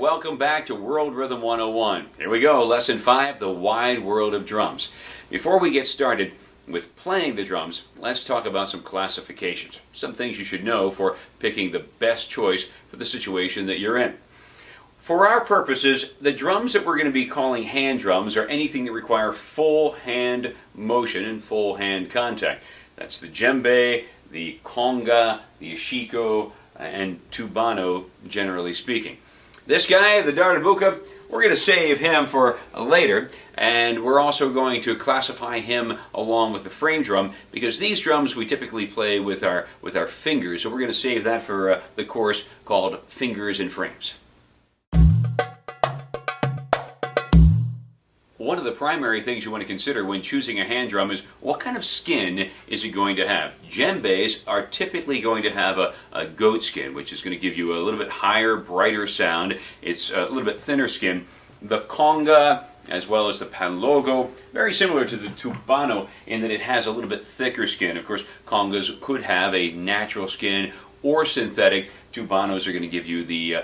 welcome back to World Rhythm 101. Here we go, Lesson 5, The Wide World of Drums. Before we get started with playing the drums, let's talk about some classifications. Some things you should know for picking the best choice for the situation that you're in. For our purposes, the drums that we're going to be calling hand drums are anything that require full hand motion and full hand contact. That's the djembe, the conga, the ashiko, and tubano, generally speaking. This guy, the darbuka, we're going to save him for later, and we're also going to classify him along with the frame drum, because these drums we typically play with our fingers, so we're going to save that for the course called Fingers and Frames. One of the primary things you want to consider when choosing a hand drum is what kind of skin is it going to have. Djembes are typically going to have a goat skin, which is going to give you a little bit higher, brighter sound. It's a little bit thinner skin. The conga, as well as the panlogo, very similar to the tubano in that it has a little bit thicker skin. Of course, congas could have a natural skin or synthetic. Tubanos are going to give you the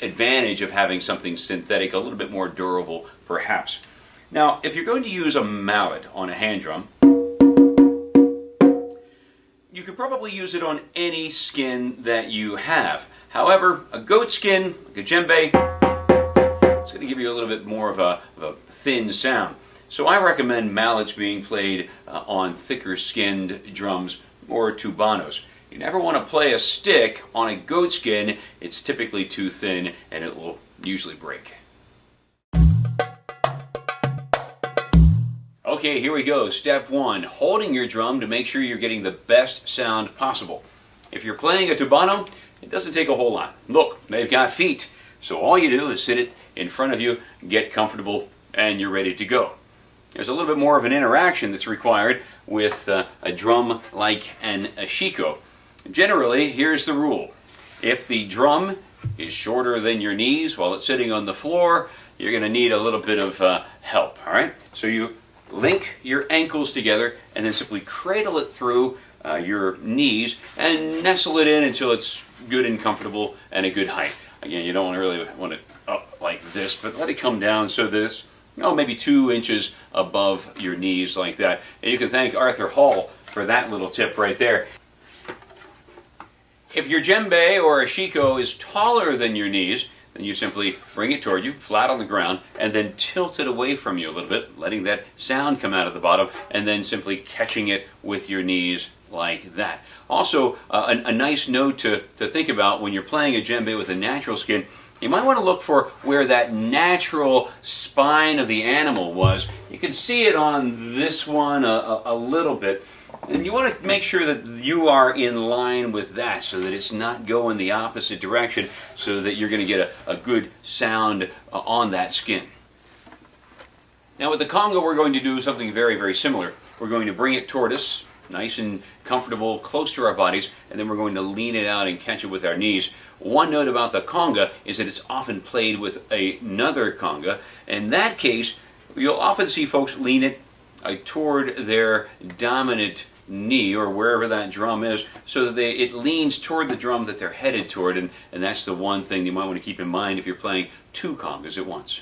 advantage of having something synthetic, a little bit more durable, perhaps. Now, if you're going to use a mallet on a hand drum, you could probably use it on any skin that you have. However, a goat skin, like a djembe, it's going to give you a little bit more of a thin sound. So I recommend mallets being played on thicker skinned drums or tubanos. You never want to play a stick on a goat skin. It's typically too thin and it will usually break. Okay, here we go. Step 1, holding your drum to make sure you're getting the best sound possible. If you're playing a tubano, it doesn't take a whole lot. Look, they've got feet. So all you do is sit it in front of you, get comfortable, and you're ready to go. There's a little bit more of an interaction that's required with a drum like an ashiko. Generally, here's the rule. If the drum is shorter than your knees while it's sitting on the floor, you're going to need a little bit of help, all right? So you link your ankles together and then simply cradle it through your knees and nestle it in until it's good and comfortable and a good height. Again, you don't really want it up like this, but let it come down so that it's maybe 2 inches above your knees like that. And you can thank Arthur Hall for that little tip right there. If your djembe or ashiko is taller than your knees, then you simply bring it toward you, flat on the ground, and then tilt it away from you a little bit, letting that sound come out of the bottom, and then simply catching it with your knees like that. Also, a nice note to think about when you're playing a djembe with a natural skin, you might want to look for where that natural spine of the animal was. You can see it on this one a little bit. And you want to make sure that you are in line with that so that it's not going the opposite direction, so that you're going to get a good sound on that skin. Now with the conga, we're going to do something very, very similar. We're going to bring it toward us, nice and comfortable, close to our bodies, and then we're going to lean it out and catch it with our knees. One note about the conga is that it's often played with another conga. In that case, you'll often see folks lean it toward their dominant knee or wherever that drum is, so that it leans toward the drum that they're headed toward, and that's the one thing you might want to keep in mind if you're playing 2 congas at once.